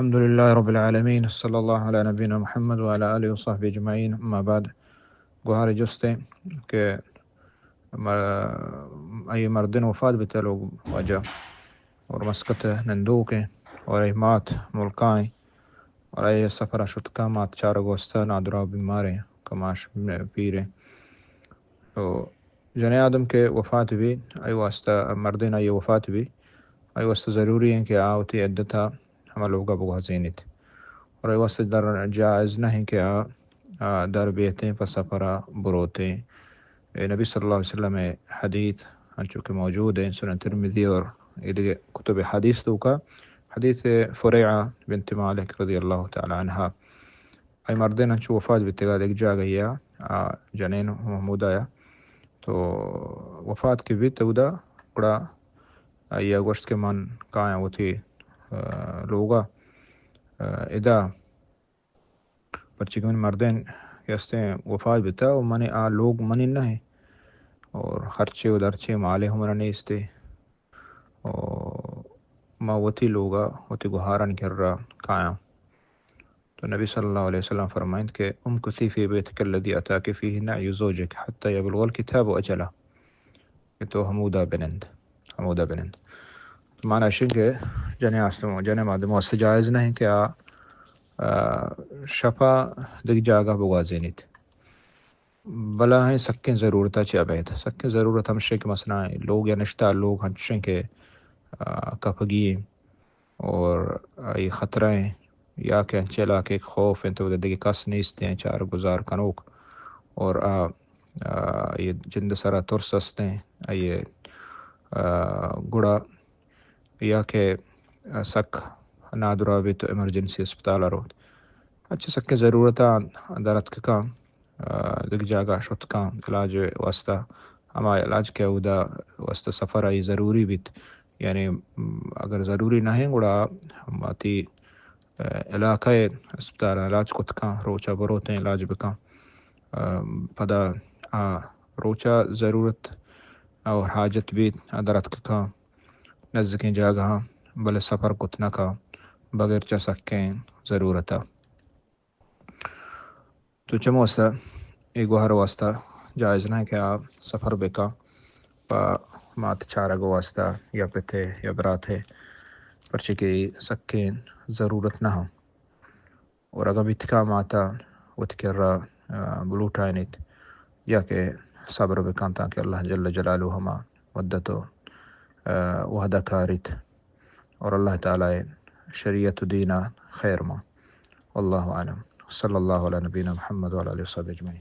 الحمد لله رب العالمين، صلى الله على نبينا محمد وعلى آله وصحبه أجمعين. أما بعد، گوهر جسته که ای مردن وفات بتلو وجا اور مسکت نندوke اور ای مات ملکائی اور ای سفر شتکا مات چار گوستا نادرا بیمارے کماش پیرے تو جن آدم کے وفات بھی ای واسطہ مردن ای وفات بھی ای واسطہ ضروری ہے کہ آوتی عدتها ہم لوگا بغازینت اور ای واسطہ در جائز نہیں کہ در بیتیں پس سفرہ بروتیں. نبی صلی اللہ علیہ وسلم حدیث چونکہ موجود ہے سنن ترمذی اور کتب حدیث تو کا حدیث فریعہ بنت مالک رضی اللہ تعالی عنہ ای مردین چو وفات بتگا دیکھ جا گیا جنین محمود آیا تو وفات کے بھی تودا بڑا ای گوشت کے من کائیں وہ تھی لوگا ادا پرچکن مردین یستے وفات بتا و منی لوگ منی نہیں اور خرچے و درچے مالے ہمارا نہیں استے اور ما وتی لوگا وتی گہارن کر رہا کائیں. تو نبی صلی اللہ علیہ وسلم فرمائند کہ کثی فی بیتک الذی اتاک فیہ نعی زوجک حتی یبلغ الکتاب اجلہ کہ تو حمودہ بنند معنی شن کہ جنے مادم واسطہ جائز نہیں کہ شفا دیکھ جاگا بغازینت بلا ہیں سکیں ضرورتا چا بیت سکیں ضرورت ہم شک مسئلہ لوگ یا نشتہ لوگ ہم کے کپگی اور ای خطریں یا کہ چلا کے خوف ہیں تو دیکھ کس نیستے ہیں چار گزار کنوک اور یہ جند سرا ترسستے ہیں یہ گڑا یا کہ سک نادرا بھی تو ایمرجنسی اسپتال رو اچھا سکیں ضرورتا درت کا دیکھ جاگا شت کا علاج واسطہ ہما علاج کے ادا واسطہ سفر آئی ضروری بھی یعنی اگر ضروری نہ ہے گڑا ماتی علاقہ اسپتال علاج کت کا روچا بروتے علاج بکا پدا روچا ضرورت اور حاجت بھی درت کا نزدیک جاگا بلے سفر کتنا کا بغیر چا سکیں ضرورتا تو چموسا ایک گوہر واسطہ جائز نہ کہ آپ سفر بکا پا مات چارہ گو واسطہ یا پتے یا برات ہے پرچہ کی سکیں ضرورت نہ ہو اور اگر اتکا ماتا اتکر بلوٹائنت یا کہ صبر بکان تاکہ اللہ جل جلالہ ہما مدتو وحدہ کارت اور اللہ تعالی شریعت دینہ خیر ما واللہ عالم. صلی اللہ علیہ نبینا محمد وعلی آلہ وصحبہ اجمعین.